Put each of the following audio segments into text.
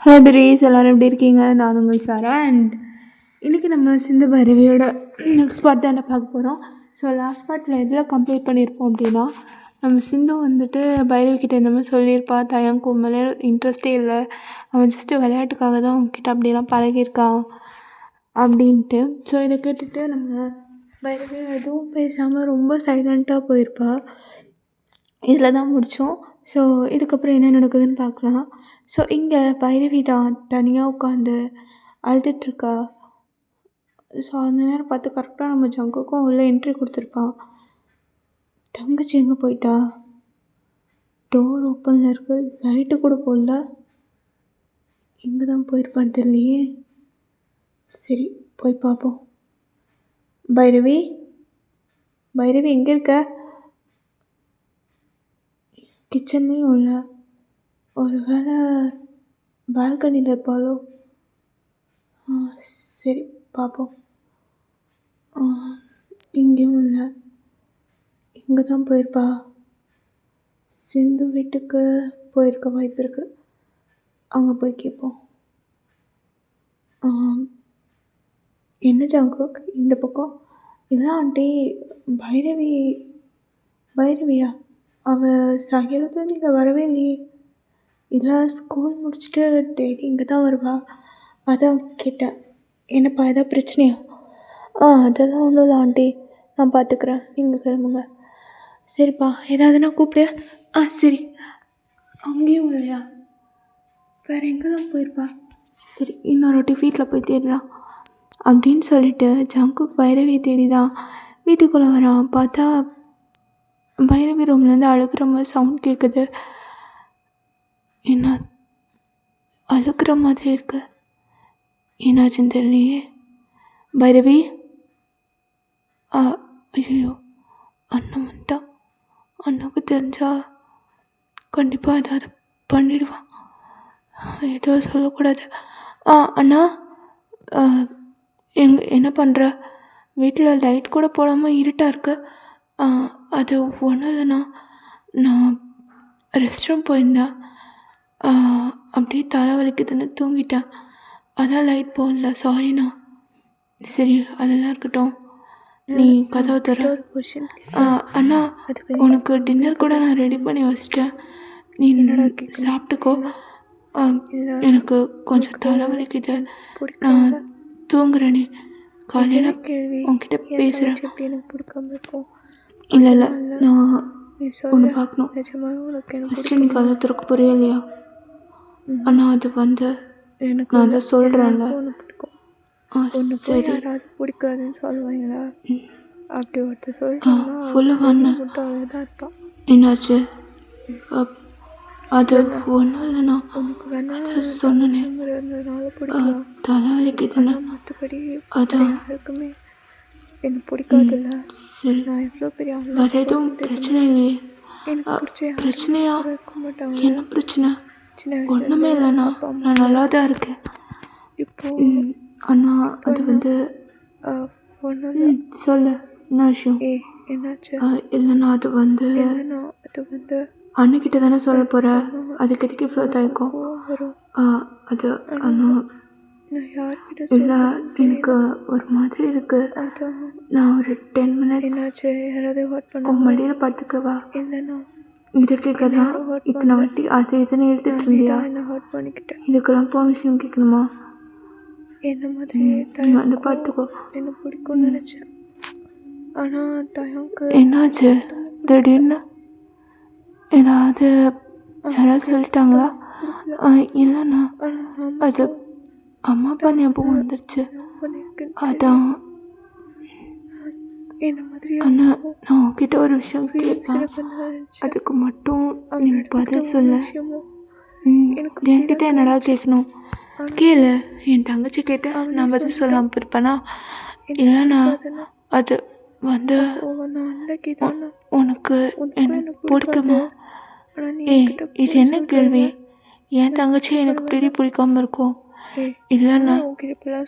Hello breeze, எல்லோரும் எப்படி இருக்கீங்க? நான் உங்கள் சாரா. அண்ட் இன்றைக்கி நம்ம சிந்து பைரவியோட நெக்ஸ்ட் பார்ட் தான் என்ன பார்க்க போகிறோம். ஸோ லாஸ்ட் பார்ட்டில் எதில் கம்ப்ளீட் பண்ணியிருப்போம் அப்படின்னா, நம்ம சிந்து வந்துட்டு பைரவிக்கிட்ட இந்த மாதிரி சொல்லியிருப்பா, தயங்கு மேலே இன்ட்ரெஸ்டே இல்லை, அவன் ஜஸ்ட்டு விளையாட்டுக்காக தான் அவன்கிட்ட அப்படிலாம் பழகியிருக்கான் அப்படின்ட்டு. ஸோ இதை கேட்டுட்டு நம்ம பைரவி எதுவும் பேசாமல் ரொம்ப சைலண்ட்டாக போயிருப்பா. இதில் தான் முடித்தோம். ஸோ இதுக்கப்புறம் என்ன நடக்குதுன்னு பார்க்கலாம். ஸோ இங்கே பைரவி தான் தனியாக உட்காந்து அழுதுட்ருக்கா. ஸோ அந்த நேரம் பார்த்து கரெக்டாக நம்ம ஜங்குக்கும் உள்ளே என்ட்ரி கொடுத்துருப்பான். தங்கச்சி எங்கே போயிட்டா? டோர் ஓப்பனில் இருக்குது, லைட்டு கூட போடல. எங்கே தான் போயிருப்பான்னு தெரியலையே. சரி, போய் பார்ப்போம். பைரவி, பைரவி எங்கே இருக்க? கிச்சன்லேயும் இல்லை. ஒரு வேளை பால்கனியில் இருப்பாளோ? சரி, பார்ப்போம். இங்கேயும் இல்லை. இங்கே தான் போயிருப்பா. சிந்து வீட்டுக்கு போயிருக்க வாய்ப்பு இருக்குது. அங்கே போய் கேட்போம். என்ன ஜாங்கு இந்த பக்கம்? இல்லை ஆண்டி, பைரவியா? அவள் சாயங்காலத்தில் நீங்கள் வரவே இல்லையே. இல்லை, ஸ்கூல் முடிச்சுட்டு டெய்லி இங்கே தான் வருவா, அதான் கேட்டேன். என்னப்பா எதாவது பிரச்சனையா? அதெல்லாம் ஒன்றும் இல்லை ஆண்டி, நான் பார்த்துக்குறேன், நீங்கள் கிளம்புங்க. சரிப்பா, ஏதாவதுனா கூப்பிடு. சரி. அங்கேயும் இல்லையா? வேறு எங்கே தான் போயிருப்பா? சரி, இன்னொரு வாட்டி வீட்டில் போய் தேடலாம் அப்படின்னு சொல்லிட்டு ஜங்கு பைரவியை தேடி தான் வீட்டுக்குள்ளே வரான். பார்த்தா பைரவி ரூம்லேருந்து அழுகிற மாதிரி சவுண்ட் கேட்குது. என்ன அழுகிற மாதிரி இருக்கு, என்னாச்சுன்னு தெரியலையே. பைரவி, ஐயோ, அண்ணன் வந்துட்டான். அண்ணாவுக்கு தெரிஞ்சா கண்டிப்பாக ஏதாவது பண்ணிடுவான். எதுவும் சொல்லக்கூடாது. அண்ணா, என்ன பண்ணுற? வீட்டில் லைட் கூட போடாமல் இருட்டாக இருக்கு. அது ஒன்றும் இல்லைண்ணா, நான் ரெஸ்ட் ரூம் போயிருந்தேன், அப்படியே தலை வலிக்குதுன்னு தூங்கிட்டேன், அதான் லைட் போடல, சாரிண்ணா. சரி, அதெல்லாம் இருக்கட்டும், நீ கதவை தர. அண்ணா, உனக்கு டின்னர் கூட நான் ரெடி பண்ணி வச்சிட்டேன், நீ சாப்பிட்டுக்கோ. எனக்கு கொஞ்சம் தலை வலிக்குது, நான் தூங்குறேனே, காலையில் உன்கிட்ட பேசுகிறேன். இல்லை, நான் ஒன்று பார்க்கணும். ஃபஸ்ட்டு நீ கதை திறக்க போறியா இல்லையா? அண்ணா, அது வந்து நான் அதை சொல்கிறேன்ல. சரி, யாராவது பிடிக்காதுன்னு சொல்லுவாங்களா? அப்படி ஒருத்தர் சொல்லிட்டாங்கன்னா ஃபுல்லாக தான் இருப்பான். என்னாச்சு? அது ஒன்றும் இல்லைண்ணா, உனக்கு வேணா சொன்னேன், பிடிக்கலாம், தலைவலிக்குதுண்ணா. மற்றபடி அதான் யாருக்குமே எனக்கு பிடிக்காதுல்ல. சரி, நான் எவ்வளோ பெரிய வேறு எதுவும் பிரச்சனை இல்லையே? எனக்கு பிடிச்ச பிரச்சனையா? இருக்க மாட்டாங்க. என்ன பிரச்சனை? சின்ன ஒன்றுமே இல்லைண்ணா, நான் நல்லா தான் இருக்கேன். இப்போது அண்ணா, அது வந்து சொல்லு, என்ன விஷயம்? என்னாச்சு? இல்லைண்ணா, அது வந்து அண்ணக்கிட்ட தானே சொல்ல போகிற, அதுக்கு எதுக்கு இவ்வளோ தயக்கம்? அது அண்ணா, இல்லை, எனக்கு ஒரு மாதிரி இருக்கு, நான் ஒரு 10 minutes என்னாச்சு? யாராவது ஹர்ட் பண்ண உன் மடியில் படுத்துக்கவா? இல்லைண்ணா, இதுக்கு தான் இத்தனை வாட்டி அது இதுன்னு எடுத்துகிட்டு இருந்தியா? என்ன ஹர்ட் பண்ணிக்கிட்டேன். இதுக்கெல்லாம் பெர்மிஷன் கேட்கணுமா? என்ன மாதிரி வந்து பார்த்துக்கோ. என்ன பிடிக்கும்னு நினச்சேன், ஆனால் தயங்கு. என்னாச்சு திடீர்னு? ஏதாவது யாராவது சொல்லிட்டாங்களா? இல்லைண்ணா, அது அம்மா அப்பா ஞாபகம் வந்துடுச்சு, அதான். என்ன மாதிரி அண்ணா, நான் உன்கிட்ட ஒரு விஷயம் கேட்பேன், அதுக்கு மட்டும் நீ பதில் சொல்ல. என்கிட்ட என்னடா கேட்கணும்? கேளு. என் தங்கச்சி கேட்ட நான் பதில் சொல்லாமல் இருப்பேனா? இல்லைண்ணா, அது வந்து உனக்கு எனக்கு பிடிக்குமா? இது என்ன கேள்வி? என் தங்கச்சி எனக்கு பிடிக்காமல் இருக்கும். இல்லைண்ணா,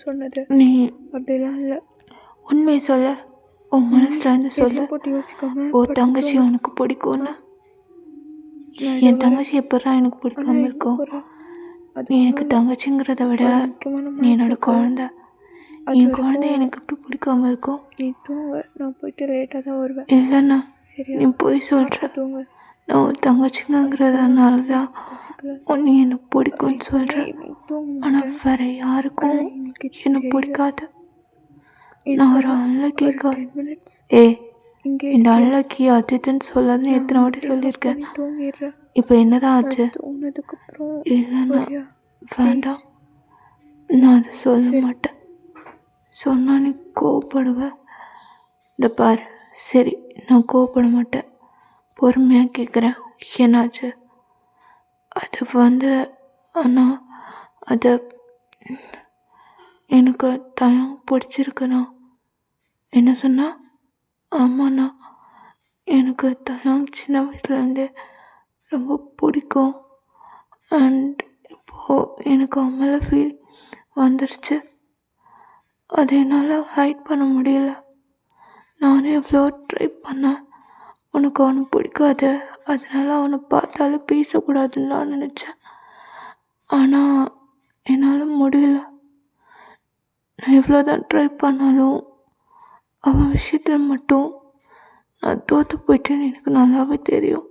சொன்னது நீ அப்படிலாம் இல்லை. உண்மையை சொல்ல, உன் மனசுல இருந்து சொல்ல. போட்டு யோசிக்காம ஓ தங்கச்சி உனக்கு பிடிக்கும்னா? என் தங்கச்சி எப்படா எனக்கு பிடிக்காம இருக்கும்? அது நீ எனக்கு தங்கச்சிங்கிறத விட ஒரு முக்கியமான நீ என்னோட மேட்ச் குழந்த. அது என் குழந்தை வரைக்கும் எனக்கு எப்படி பிடிக்காம இருக்கும்? நீ தூங்க, நான் போயிட்டு லேட்டாக தான் வருவேன். இல்லைண்ணா, சரியா? நீ போய் சொல்கிற. சாப்பிட்டு தூங்க. நான் ஒரு தங்கச்சிங்கிறதுனால தான் பசிக்கல. நீ எனக்கு பிடிக்கும்னு சொல்கிற. ஈவினிங் தூங்க ஆனால் மாட்டேன். வேற யாருக்கும் ஆனால் இன்னைக்கு என்னை தெரியல. பிடிக்காது. நான் ஒரு அன்லக்கி ஒரு 10 minutes இங்கே இந்த அன்லக்கி அது இதுன்னு சொல்லாதுன்னு எத்தனை வாட்டி சொல்லியிருக்கேன். தூங்கிடுறேன். இப்போ என்னதான் ஆச்சு? தூங்கினதுக்கப்புறம் இல்லைண்ணா, வேண்டாம். நான் அதை சொல்ல மாட்டேன். சொன்னால் நீ கோவப்படுவேன். இந்த பார், சரி நான் கோவப்பட மாட்டேன். பொறுமையாக கேட்குறேன், என்னாச்சு? அது ஆனால் அது எனக்கு தயம் பிடிச்சிருக்குண்ணா. என்ன சொன்னா? ஆமாண்ணா, எனக்கு தயம் சின்ன வயசுலேருந்தே ரொம்ப பிடிக்கும். அண்ட் இப்போது எனக்கு அவன் மேலே ஃபீல் வந்துருச்சு. அதை என்னால் ஹைட் பண்ண முடியல. நானே எவ்வளோ ட்ரை பண்ணேன். உனக்கு அவனை பிடிக்காது, அதனால் அவனை பார்த்தாலும் பேசக்கூடாதுன்னு நான் நினச்சேன். ஆனால் என்னால் முடியல. நான் எவ்வளோ தான் ட்ரை பண்ணாலும் அவன் விஷயத்தில் மட்டும் நான் தோற்று போயிட்டேன்னு எனக்கு நல்லாவே தெரியும்.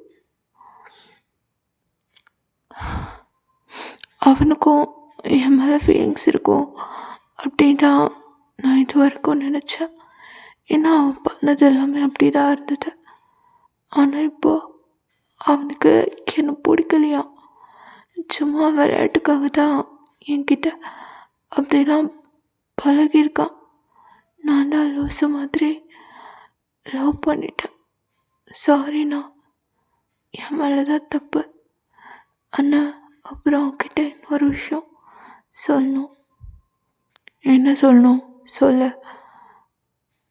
அவனுக்கும் என் மேலே ஃபீலிங்ஸ் இருக்கும் அப்படின்னா நான் இது வரைக்கும் நினச்சேன். ஏன்னா அவன் பண்ணது எல்லாமே அப்படி தான் இருந்தது. ஆனால் இப்போது அவனுக்கு என்னை பிடிக்கலையா, சும்மா விளையாட்டுக்காக தான் என்கிட்ட அப்படிலாம் பழகியிருக்கான். நான் தான் லூசு மாதிரி லவ் பண்ணிட்டேன். சாரிண்ணா, என் மேலே தான் தப்பு. அண்ணா, அப்புறம் அவன்கிட்ட இன்னொரு விஷயம் சொல்லணும். என்ன சொல்லணும்? சொல்ல.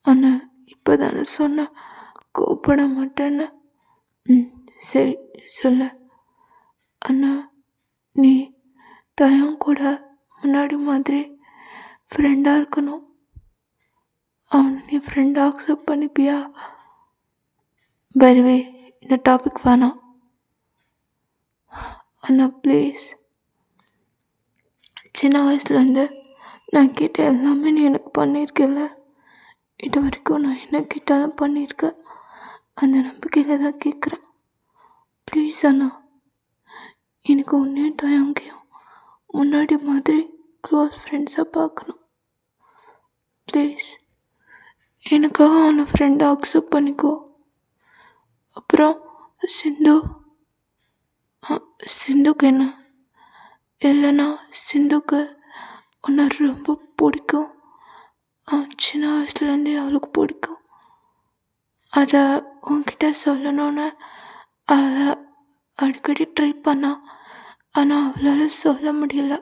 அண்ணா, இப்போ தானே சொன்னேன் கோவப்பட மாட்டேன்னு. சரி சொல்ல. அண்ணா, நீ தயம் கூட முன்னாடி மாதிரி ஃப்ரெண்டாக இருக்கணும். அவனை நீ ஃப்ரெண்டாக அக்செப்ட் பண்ணிப்பியா? பைரவே, இந்த டாபிக் வேணாம் அண்ணா, ப்ளீஸ். சின்ன வயசுலேருந்து நான் கேட்ட எல்லாமே நீ எனக்கு பண்ணியிருக்கல. இது வரைக்கும் நான் என்ன கேட்டாலும் பண்ணியிருக்கேன். அந்த நம்பிக்கையில் தான் கேட்குறேன். ப்ளீஸ் அண்ணா, எனக்கு உன்னையும் தயங்கையும் முன்னாடி மாதிரி க்ளோஸ் ஃப்ரெண்ட்ஸாக பார்க்கணும். ப்ளீஸ் எனக்காக அவனை ஃப்ரெண்டாக அக்செப்ட் பண்ணிக்கோ. அப்புறம் சிந்துக்கு என்ன? இல்லைண்ணா, சிந்துக்கு உன்னை ரொம்ப பிடிக்கும். சின்ன வயசுலேருந்தே அவளுக்கு பிடிக்கும். அதை உன்கிட்ட சொல்லணும்னு அதை அடிக்கடி ட்ரை பண்ணா. ஆனால் அவளால் சொல்ல முடியல.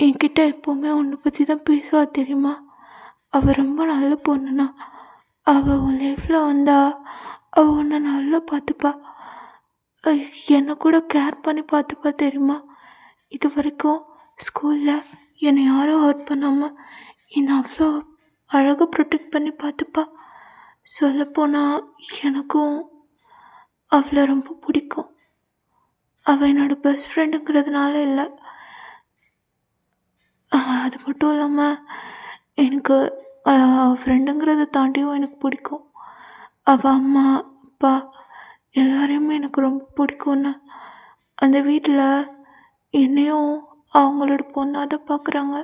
என்கிட்ட எப்போவுமே உன்னை பற்றி தான் பேசுவா தெரியுமா? அவள் ரொம்ப நல்ல பொண்ணுண்ணா. அவள் உன் லைஃப்பில் வந்தா அவள் உன்னை நல்லா பார்த்துப்பா. என்னை கூட கேர் பண்ணி பார்த்துப்பா தெரியுமா? இது வரைக்கும் ஸ்கூலில் என்னை யாரும் ஹர்ட் பண்ணாமல் என்னை அவ்வளோ அழகாக ப்ரொடெக்ட் பண்ணி பார்த்துப்பா. சொல்லப்போனால் எனக்கும் அவளை ரொம்ப பிடிக்கும். அவள் என்னோடய பெஸ்ட் ஃப்ரெண்டுங்கிறதுனால இல்லை, அது மட்டும் இல்லாமல் எனக்கு ஃப்ரெண்டுங்கிறத தாண்டியும் எனக்கு பிடிக்கும். அவள் அம்மா அப்பா எல்லாரையுமே எனக்கு ரொம்ப பிடிக்கும்னு அந்த வீட்டில் என்னையும் அவங்களோட பொண்ணாக தான் பார்க்குறாங்க.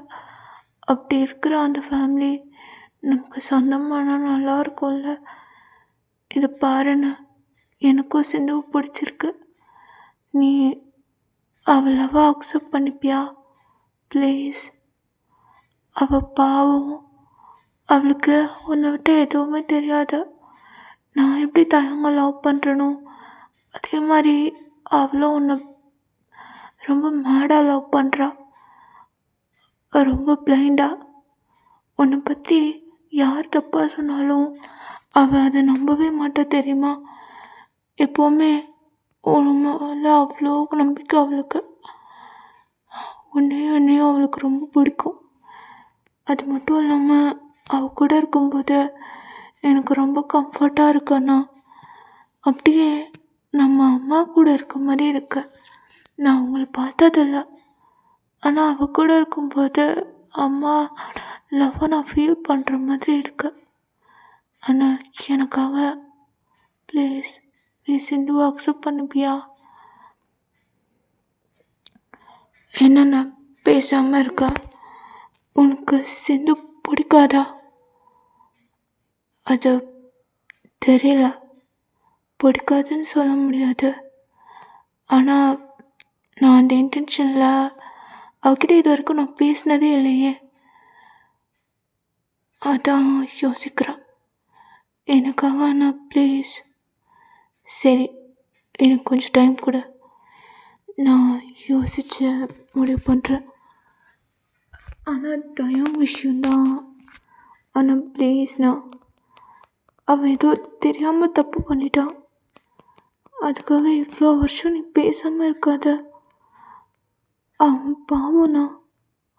அப்படி இருக்கிற அந்த ஃபேமிலி நமக்கு சொந்தமான நல்லா இருக்கும்ல. இதை பாருன்னு எனக்கும் சிந்துவை பிடிச்சிருக்கு. நீ அவளவா அக்செப்ட் பண்ணிப்பியா? ப்ளீஸ். அவள் பாவம், அவளுக்கு உன்னை விட்டு எதுவுமே தெரியாது. நான் எப்படி தயங்க லவ் பண்ணுறனோ அதே மாதிரி அவளும் உன்னை ரொம்ப மேடாக லவ் பண்ணுறா. ரொம்ப பிளைண்டாக. உன்னை பற்றி யார் தப்பாக சொன்னாலும் அவள் அதை நம்பவே மாட்டா தெரியுமா? எப்போவுமே உன் மேலே அவ்வளோ நம்பிக்கை அவளுக்கு. என்னையும் அவளுக்கு ரொம்ப பிடிக்கும். அது மட்டும் இல்லாமல் அவள் கூட இருக்கும்போது எனக்கு ரொம்ப கம்ஃபர்ட்டாக இருக்குண்ணா. அப்படியே நம்ம அம்மா கூட இருக்க மாதிரி இருக்கு. நான் அவங்கள பார்த்ததில்ல, ஆனால் அவள் கூட இருக்கும்போது அம்மா லவ்வை நான் ஃபீல் பண்ணுற மாதிரி இருக்கு. ஆனால் எனக்காக ப்ளீஸ் நீ சிந்துவை அக்செப்ட் பண்ணிப்பியா? என்னென்ன பேசாமல் இருக்க? உனக்கு சிந்து பிடிக்காதா? அது தெரியல, பிடிக்காதுன்னு சொல்ல முடியாது. ஆனால் நான் அந்த இன்டென்ஷனில் அவகிட்ட இது வரைக்கும் நான் பேசினதே இல்லையே. அதான் யோசிக்கிறேன். எனக்காக ஆனால் ப்ளீஸ். சரி, எனக்கு கொஞ்சம் டைம் கொடு, நான் யோசித்து முடிவு பண்ணுறேன். ஆனால் தயம் விஷயந்தான். ஆனால் ப்ளீஸ்ண்ணா, அவன் ஏதோ தெரியாமல் தப்பு பண்ணிட்டான். அதுக்காக இவ்வளோ வருஷம் நீ பேசாமல் இருக்காத. அவன் பாவம்ண்ணா,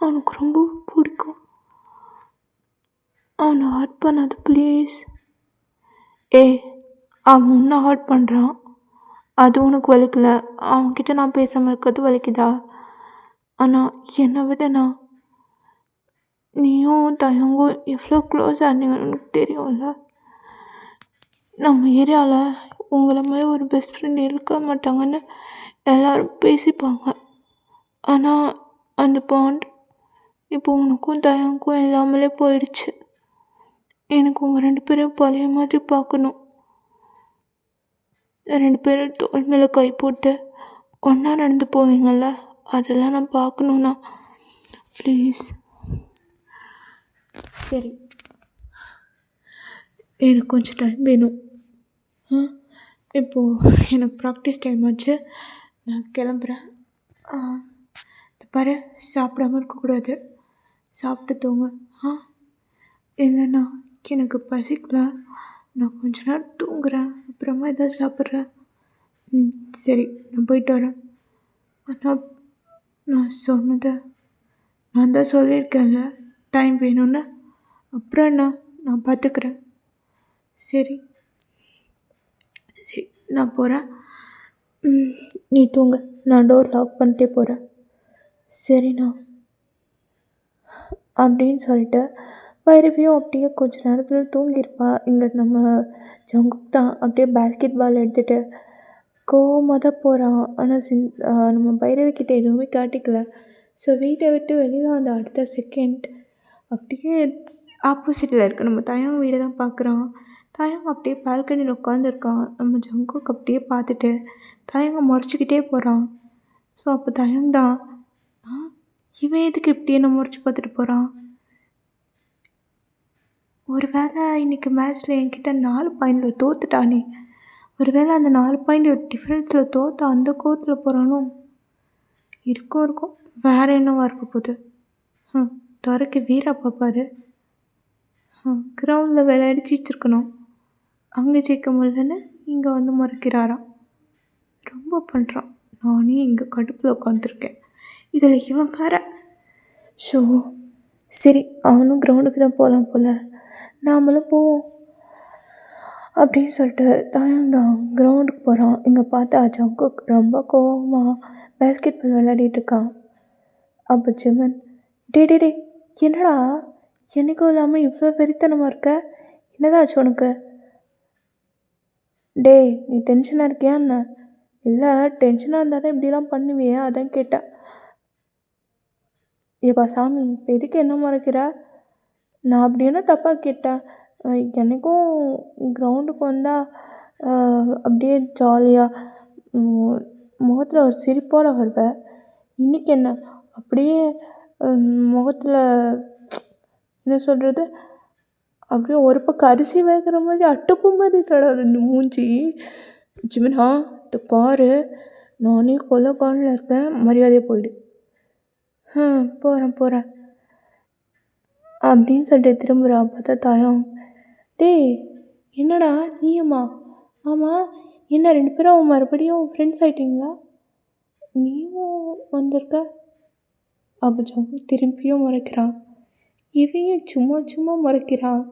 அவனுக்கு ரொம்ப பிடிக்கும். அவனை ஹர்ட் பண்ணாத ப்ளீஸ். அவன் உன்னை ஹர்ட் பண்ணுறான், அது உனக்கு வலிக்கல. அவன்கிட்ட நான் பேசாமல் இருக்கிறது வலிக்குதா? ஆனால் என்னை விடண்ணா, நீயும் தயங்கும் எவ்வளோ க்ளோஸாக இருந்தீங்கன்னு எனக்கு தெரியும்ல. நம்ம ஏரியாவில் உங்களை மாதிரி ஒரு பெஸ்ட் ஃப்ரெண்ட் இருக்க மாட்டாங்கன்னு எல்லோரும் பேசிப்பாங்க. ஆனால் அந்த பாண்ட் இப்போ உனக்கும் தயங்கும் இல்லாமலே போயிடுச்சு. எனக்கு உங்கள் 2 பேரையும் பழைய மாதிரி பார்க்கணும். 2 பேரும் தோள் மேலே கை போட்டு ஒன்றா நடந்து போவீங்கள்ல, அதெல்லாம் நான் பார்க்கணுண்ணா ப்ளீஸ். சரி, எனக்கு கொஞ்சம் டைம் வேணும். இப்போது எனக்கு ப்ராக்டிஸ் டைம் ஆச்சு, நான் கிளம்புறேன். பாரு, சாப்பிடாம இருக்கக்கூடாது, சாப்பிட்டு தூங்க. இல்லைண்ணா எனக்கு பசிக்கல, நான் கொஞ்ச நேரம் தூங்குறேன், அப்புறமா எதாவது சாப்பிட்றேன். சரி, நான் போயிட்டு வரேன். ஆனால் நான் சொன்னதை நான் தான் சொல்லியிருக்கேன்ல, டைம் வேணும்னு. அப்புறம் என்ன, நான் பார்த்துக்கிறேன். சரி, நான் போகிறேன். நீ தூங்க, நான் டோர் லாக் பண்ணிட்டே போகிறேன். சரிண்ணா அப்படின்னு சொல்லிட்டு பைரவியும் அப்படியே கொஞ்ச நேரத்தில் தூங்கியிருப்பா. இங்கே நம்ம ஜங்குக் தான் அப்படியே பேஸ்கெட் பால் எடுத்துகிட்டு கோவமாக தான் போகிறான். ஆனால் நம்ம பைரவிக்கிட்ட எதுவுமே காட்டிக்கல. ஸோ வீட்டை விட்டு வெளியில் வந்த அடுத்த செகண்ட் அப்படியே ஆப்போசிட்டில் இருக்க நம்ம தயங் வீடை தான் பார்க்குறான். தயங் அப்படியே பால்கனியில் உட்காந்துருக்கான். நம்ம ஜங்குக் அப்படியே பார்த்துட்டு தயங்க முறைச்சிக்கிட்டே போகிறான். ஸோ அப்போ தயங் தான், இவன் எதுக்கு இப்படி என்ன முறைச்சி பார்த்துட்டு போகிறான்? ஒரு வேளை இன்றைக்கி மேட்ச்சில் என்கிட்ட 4 பாயிண்டில் தோத்துட்டானே, ஒரு வேளை அந்த 4 பாயிண்ட் டிஃப்ரென்ஸில் தோற்று அந்த கோவத்தில் போகிறானோ? இருக்கும் வேறு என்னவா இருக்க போகுது? துறைக்கு வீரா பார்ப்பாரு. கிரவுண்டில் விளையாடி ஜெயிச்சிருக்கணும், அங்கே ஜெயிக்க முடியலன்னு இங்கே வந்து முறைக்கிறாராம். ரொம்ப பண்ணுறான். நானே இங்கே கடுப்பில் உட்காந்துருக்கேன், இதில் இவன் வேற. ஷோ சரி, அவனும் கிரவுண்டுக்கு தான் போகலாம் போல், நாமளும் போவோம் அப்படின்னு சொல்லிட்டு தாயந்தான் கிரவுண்டுக்கு போகிறான். இங்கே பார்த்தா ஜங்குக் ரொம்ப கோவமாக பேஸ்கெட் பால் விளையாடிட்டுருக்கான். அப்போ ஜிமன், டே என்னடா என்றைக்கும் இல்லாமல் இவ்வளோ வெறித்தனமாக இருக்க, என்னதாச்சு உனக்கு? நீ டென்ஷனாக இருக்கியா என்ன? இல்லை, டென்ஷனாக இருந்தால் தான் இப்படிலாம் பண்ணுவியே, அதான் கேட்டேன். ஏப்பா சாமி, இப்போ எதுக்கு என்ன மறைக்கிற? நான் அப்படி என்ன தப்பாக கேட்டேன்? என்றைக்கும் கிரவுண்டுக்கு வந்தால் அப்படியே ஜாலியாக முகத்தில் ஒரு சிரிப்போடு வருவேன். இன்றைக்கி என்ன அப்படியே முகத்தில் என்ன சொல்கிறது, அப்படியே ஒரு பக்கம் அரிசி வேகிற மாதிரி அட்டுப்பு மாதிரி இருக்கடா ரெண்டு மூஞ்சி. ஜிமினா, இதை பாரு, நானே கொலைக்கானில் இருக்கேன், மரியாதையாக போயிடு. போகிறேன் அப்படின்னு சொல்லிட்டு திரும்புகிறா. பார்த்தா தாயம், என்னடா நீயுமா? ஆமாம், என்ன 2 பேரும் மறுபடியும் ஃப்ரெண்ட்ஸ் ஆகிட்டிங்களா? நீயும் வந்திருக்க? அப்போ ஜங்கு திரும்பியும் முறைக்கிறான். இவங்க சும்மா முறைக்கிறான்.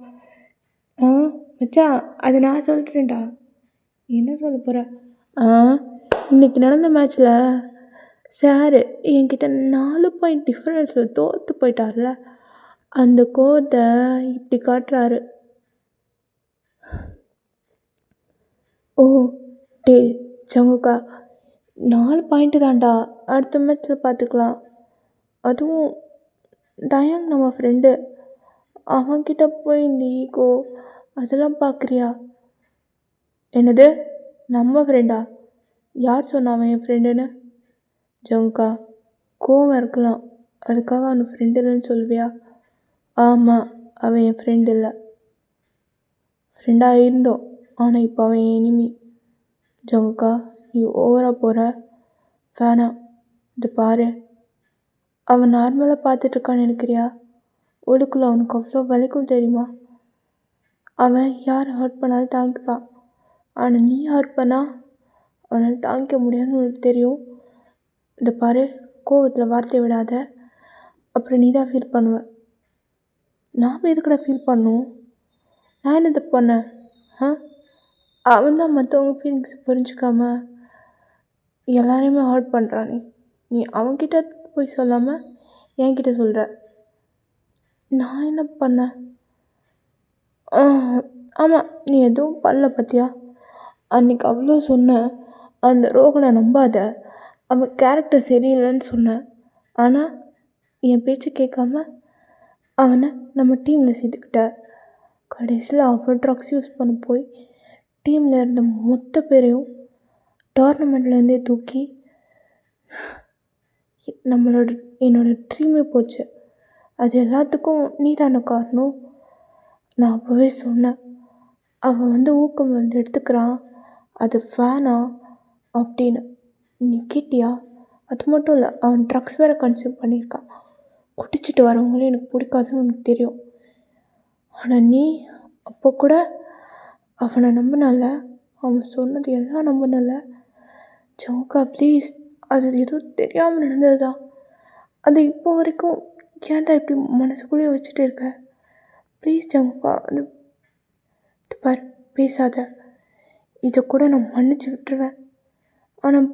மச்சான், அதை நான் சொல்கிறேன்டா. என்ன சொல்ல போகிற? இன்றைக்கி நடந்த மேட்ச்சில் சார் என்கிட்ட 4 பாயிண்ட் டிஃப்ரென்ஸில் தோற்று போயிட்டார்ல, அந்த கோவத்தை இப்படி காட்டுறாரு. ஓ டே சங்குக்கா, 4 பாயிண்ட்டு தான்டா, அடுத்த மேட்ச்சில் பார்த்துக்கலாம். அதுவும் தயாங் நம்ம ஃப்ரெண்டு, அவன்கிட்ட போய் இந்த ஈகோ அதெல்லாம் பார்க்குறியா? என்னது நம்ம ஃப்ரெண்டா? யார் சொன்னா அவன் என் ஃப்ரெண்டுன்னு? ஜங்குக்கா, கோவம் இருக்கலாம், அதுக்காக அவன் ஃப்ரெண்டு இல்லைன்னு சொல்லுவியா? ஆமாம், அவன் என் ஃப்ரெண்டு இல்லை. ஃப்ரெண்டாக இருந்தோம், ஆனால் இப்போ அவன் என் எனிமி. ஜங்குக்கா, நீ ஓவராக போகிற. வேணாம், இது பாரு, அவன் நார்மலாக பார்த்துட்ருக்கான்னு நினைக்கிறியா? உள்ளுக்குள்ளே அவனுக்கு அவ்வளோ வலிக்கும் தெரியுமா? அவன் யார் ஹர்ட் பண்ணாலும் தாங்கிப்பான், ஆனால் நீ ஹர்ட் பண்ணால் அவனால் தாங்கிக்க முடியாதுன்னு உனக்கு தெரியும். இந்த பாரு, கோவத்தில் வார்த்தையை விடாத, அப்புறம் நீ தான் ஃபீல் பண்ணுவ. நாம் எதுக்கடா ஃபீல் பண்ணணும்? நான் என்ன தப்பு பண்ணேன்? அவன் தான் மற்றவங்க ஃபீலிங்ஸ் புரிஞ்சுக்காம எல்லாரையுமே ஹர்ட் பண்ணுறானே. நீ அவன்கிட்ட போய் சொல்லாமல் என்கிட்ட சொல்கிற. நான் என்ன பண்ணேன்? ஆமாம், நீ எதுவும் பண்ணல பார்த்தியா? அன்றைக்கி அவ்வளோ சொன்னேன், அந்த ரோகனை நம்பாத, அவன் கேரக்டர் சரியில்லைன்னு சொன்னேன். ஆனால் என் பேச்சு கேட்காம அவனை நம்ம டீமில் சேர்த்துக்கிட்ட. கடைசியில் அவன் ட்ரக்ஸ் யூஸ் பண்ண போய் டீமில் இருந்த மொத்த பேரையும் டோர்னமெண்ட்லேருந்தே தூக்கி என்னோடய ட்ரீமே போச்சு. அது எல்லாத்துக்கும் நீ தானே காரணம். நான் அப்போவே சொன்னேன், அவன் வந்து ஊக்கம் வந்து எடுத்துக்கிறான், அது ஃபேனா அப்படின்னு. நீ கேட்டியா? அது மட்டும் இல்லை, அவன் ட்ரக்ஸ் வேறு கன்சியூம் பண்ணியிருக்கான். குடிச்சிட்டு வரவங்களே எனக்கு பிடிக்காதுன்னு உனக்கு தெரியும். ஆனால் நீ அப்போ கூட அவனை நம்பினால, அவன் சொன்னது எல்லாம் நம்பினால. ஜங்குக்கா ப்ளீஸ், அது எதுவும் தெரியாமல் நடந்தது தான். அது இப்போ வரைக்கும் ஏன்டா இப்படி மனசுக்குள்ளேயே வச்சுட்டு இருக்க? ப்ளீஸ் ஜங்குக்கா, அது பார், பேசாத. இதை கூட நான் மன்னிச்சு விட்டுருவேன். ஆனால்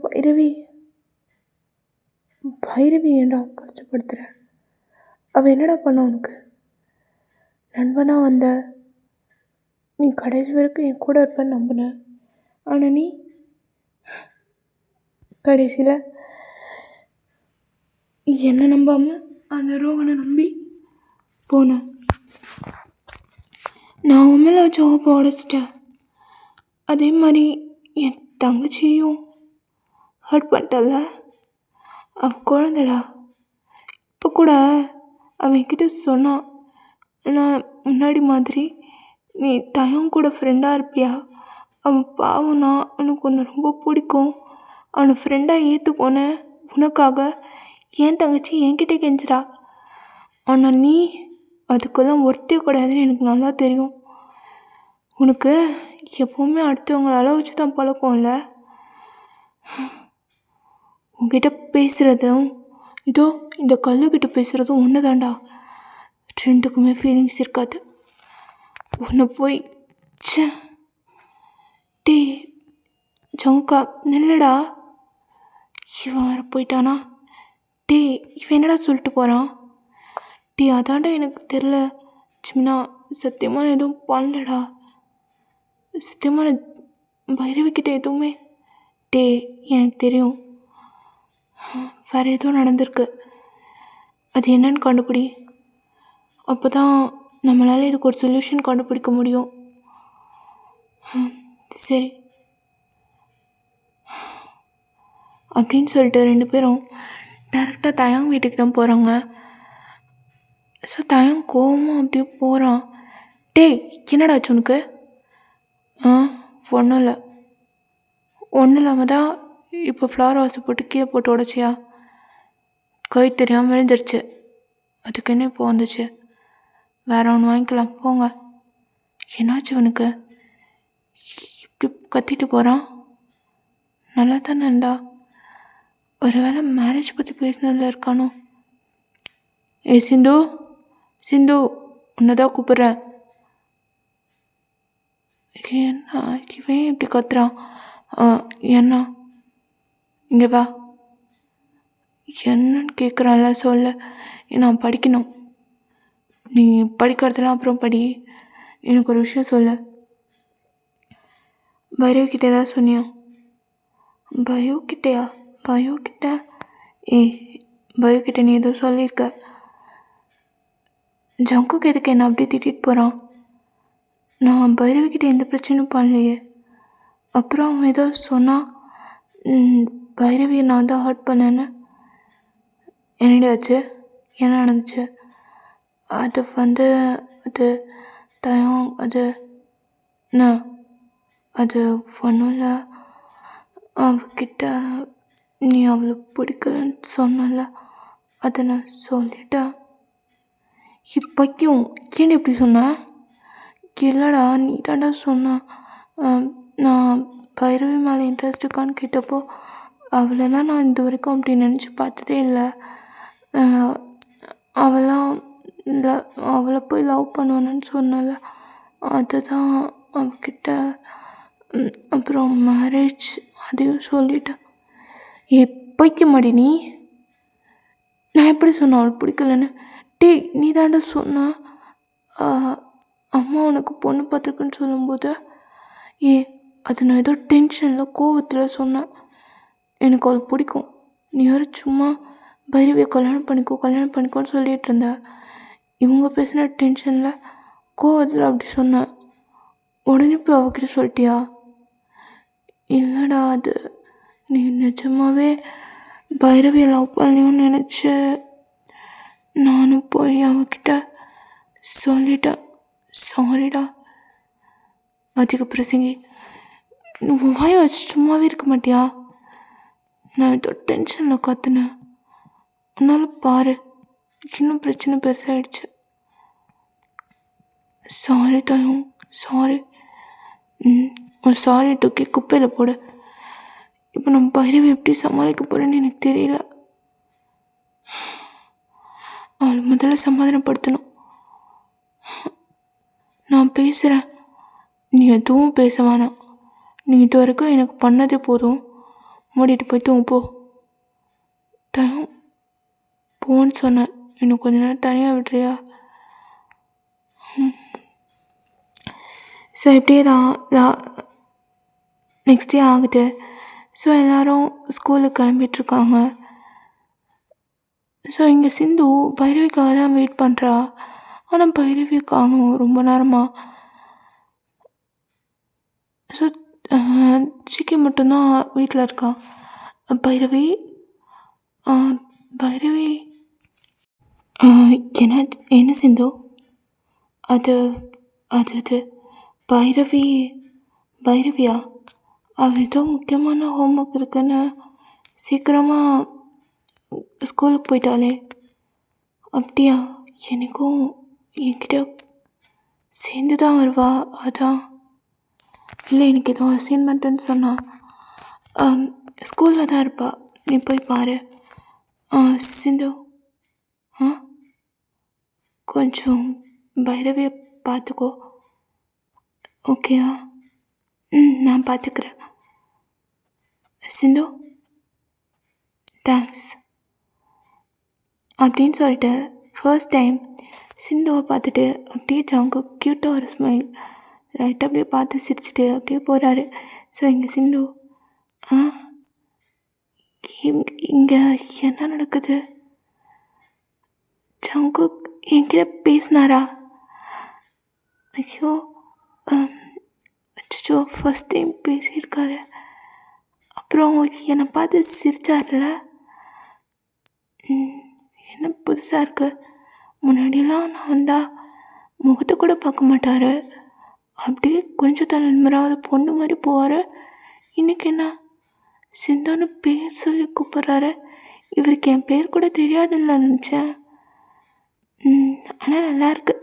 பைரவி ஏன்டா கஷ்டப்படுத்துகிற? அவள் என்னடா பண்ண உனக்கு? நண்பனாக வந்த நீ கடைசி வரைக்கும் என் கூட இருப்பேன்னு நம்பினேன். ஆனால் நீ கடைசியில் என்னை நம்பாமல் அந்த ரோகனை நம்பி போனேன். நான் உன் மேலே வச்சு ஹோப்பை உடைச்சிட்டேன். அதே மாதிரி என் தங்கச்சியும் ஹர்ட் பண்ணிட்டல. அவன் குழந்தடா. இப்போ கூட அவன்கிட்ட சொன்னான், நான் முன்னாடி மாதிரி நீ தயம் கூட ஃப்ரெண்டாக இருப்பியா? அவன் பாவம்னா, எனக்கு ஒன்று ரொம்ப பிடிக்கும், அவனை ஃப்ரெண்டாக ஏற்றுக்கோன்னு உனக்காக என் தங்கச்சி என்கிட்ட கெஞ்சிரா. ஆனால் நீ அதுக்கெல்லாம் ஒருத்தே கிடையாதுன்னு எனக்கு நல்லா தெரியும். உனக்கு எப்போவுமே அடுத்தவங்களை அளவு வச்சு தான் பழக்கம் இல்லை. உங்ககிட்ட பேசுகிறதும் இதோ இந்த கல்லுக்கிட்ட பேசுகிறதும் ஒன்று தான்டா. ரெண்டுக்குமே ஃபீலிங்ஸ் இருக்காது. உன்னை போய் டே ஜங்குக்கா நில்லடா. இவன் வர போயிட்டானா? டே இவன் என்னடா சொல்லிட்டு போகிறான்? டே அதான்டா எனக்கு தெரில சிம்னா, சத்தியமாக நான் எதுவும் பண்ணலடா. சத்தியமாக நான் பைரவிக்கிட்ட எதுவுமே. டே எனக்கு தெரியும், வேறு எதுவும் நடந்திருக்கு. அது என்னன்னு கண்டுபிடி. அப்போ தான் நம்மளால் இதுக்கு ஒரு சொல்யூஷன் கண்டுபிடிக்க முடியும். சரி அப்படின்னு சொல்லிட்டு 2 பேரும் டேரெக்டாக தயாங் வீட்டுக்கு தான் போகிறாங்க. ஸோ தயாங் கோவமாக அப்படியே போகிறான். டேய் என்னடாச்சு உனக்கு? ஒன்றும் இல்லாமல் தான் இப்போ ஃப்ளவர் வாஷை போட்டு கீழே போட்டு உடச்சியா? கை தெரியாமல் விழுந்துருச்சு, அதுக்கு என்ன இப்போ வந்துச்சு? வேறு ஒன்று வாங்கிக்கலாம் போங்க. என்னாச்சு அவனுக்கு இப்படி கத்திட்டு போகிறான்? நல்லா தானே இருந்தா? ஒரு வேளை மேரேஜ் பற்றி பேசினதில் இருக்கானோ? சிந்து உன்னை தான் கூப்பிட்றேன். என்ன இவன் இப்படி கத்துறான்? என்ன இங்கே வா. என்னன்னு கேட்குறான்ல சொல்ல. நான் படிக்கணும். நீ படிக்கிறதெல்லாம் அப்புறம் படி. எனக்கு ஒரு விஷயம் சொல்லு. பைரவ் கிட்ட ஏதாவது சொன்னியா? பயோ கிட்டேயா? பயோ கிட்ட? ஏய், பயோ கிட்ட நீ ஏதோ சொல்லியிருக்க. ஜங்குக்கு எதுக்கு என்ன அப்படியே திட்டிட்டு போகிறான்? நான் பைரவி கிட்ட எந்த பிரச்சனையும் பண்ணலையே. அப்புறம் அவன் ஏதோ சொன்னான், பைரவியை நான் தான் ஹர்ட் பண்ணேன்னு. என்னடி ஆச்சு? என்ன நடந்துச்சு? அது அது தயம் அது என்ன? அது ஒன்றும் இல்லை. அவகிட்ட நீ அவளை பிடிக்கலன்னு சொன்னல, அதை நான் சொல்லிட்டேன். இப்பையும் ஏன் இப்படி சொன்ன? இல்லைடா, நீ தாண்டா சொன்ன. நான் பைரவி மேலே இன்ட்ரெஸ்ட் இருக்கான்னு கேட்டப்போ அவளெல்லாம் நான் இது வரைக்கும் அப்படி நினச்சி பார்த்ததே இல்லை. அவளை போய் லவ் பண்ணுவேன்னு சொன்னல, அதுதான் அவகிட்ட. அப்புறம் மேரேஜ் அதையும் சொல்லிட்டேன். எப்பைக்கு மாடி நீ? நான் எப்படி சொன்னேன் அவளுக்கு பிடிக்கலன்னு? டேய், நீ தாண்டா சொன்ன அம்மா உனக்கு பொண்ணு பார்த்துருக்குன்னு சொல்லும்போது. அது நான் ஏதோ டென்ஷனில் கோவத்தில் சொன்னேன். எனக்கு அவளுக்கு பிடிக்கும். நீ யாரும் சும்மா பைரவியை கல்யாணம் பண்ணிக்கோன்னு சொல்லிகிட்டு இருந்த. இவங்க பேசின டென்ஷனில் கோவத்தில் அப்படி சொன்னேன். உடனே போய் அவகிட்ட சொல்லிட்டியா? இல்லைடா, அது நீ நிஜமாவே பைரவியை லவ் பண்ணலையோன்னு நினச்சி நானும் போய் அவகிட்ட சொல்லிட்டேன். சாரிடா. அதிக பிரசங்கி, வாயை வச்சு சும்மாவே இருக்க மாட்டியா? நான் ஏதோ டென்ஷனில் கற்றுனேன். உன்னால் பாரு, இன்னும் பிரச்சனை பெருசாகிடுச்சு. சாரி தயம், சாரி. ஒரு சாரி தூக்கி குப்பையில் போடு. இப்போ நம்ம பைரவி எப்படி சமாளிக்க போகிறேன்னு எனக்கு தெரியல. அவளை முதல்ல சமாதானப்படுத்தணும். நான் பேசுகிறேன், நீ எதுவும் பேச வேணாம். நீ இது வரைக்கும் எனக்கு பண்ணதே போதும். மூடிட்டு போய் தூங்க போ. தயம், போன்னு சொன்னேன். இன்னும் கொஞ்ச நேரம் தனியாக விடுறியா? ஸோ இப்படியே தான் நெக்ஸ்ட் டே ஆகுது. ஸோ எல்லோரும் ஸ்கூலுக்கு கிளம்பிட்டுருக்காங்க. ஸோ இங்கே சிந்து பைரவிக்காக தான் வெயிட் பண்ணுறா. ஆனால் பைரவியை காணும் ரொம்ப நேரமாக. ஸோ சிக்கி மட்டும்தான் வீட்டில் இருக்கான். பைரவி பைரவி என்ன சிந்து? அது பைரவியா? அவள் ஏதோ முக்கியமான ஹோம்ஒர்க் இருக்குன்னு சீக்கிரமாக ஸ்கூலுக்கு போயிட்டாளே. அப்படியா? எனக்கும் என்கிட்ட சேர்ந்து தான் வருவா. அதான். இல்லை, எனக்கு ஏதோ அசைன்மெண்ட்டுன்னு சொன்னான். ஸ்கூலில் தான் இருப்பா. நீ போய் பாரு. சிந்து, கொஞ்சம் பைரவியை பார்த்துக்கோ, ஓகேயா? நான் பார்த்துக்கிறேன். சிந்து, தேங்க்ஸ் அப்படின்னு சொல்லிட்டு ஃபர்ஸ்ட் டைம் சிந்துவை பார்த்துட்டு அப்படியே ஜங்கு க்யூட்டாக ஒரு ஸ்மைல் லைட்டாக அப்படியே பார்த்து சிரிச்சிட்டு அப்படியே போகிறாரு. ஸோ இங்கே சிந்து, இங்கே என்ன நடக்குது? ஜங்கு என்கிட்ட பேசினாரா? ஐயோ, அச்சோ, ஃபஸ்ட் டைம் பேசியிருக்காரு. அப்புறம் என்னை பார்த்து சிரிச்சார்ல. என்ன புதுசாக இருக்குது. முன்னாடியெல்லாம் நான் வந்தால் முகத்தை கூட பார்க்க மாட்டார். அப்படியே கொஞ்சம் தலைமுறாவது பொண்ணு மாதிரி போவார். இன்றைக்கி என்ன சிந்துன்னு பேர் சொல்லி கூப்பிட்றாரு. இவருக்கு என் பேர் கூட தெரியாதுன்னு நான் நினச்சேன். ஆனால் நல்லாயிருக்கு.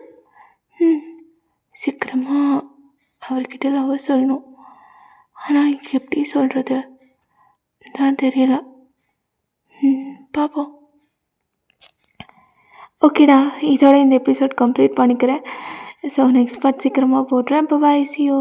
சீக்கிரமாக அவர்கிட்ட லவ் சொல்லணும். ஆனால் எப்படி சொல்கிறது தான் தெரியல. பார்ப்போம். ஓகேடா, இதோட இந்த எபிசோட் கம்ப்ளீட் பண்ணிக்கிறேன். ஸோ நெக்ஸ்ட் பார்ட் சீக்கிரமாக போடுறேன். பாய், see you.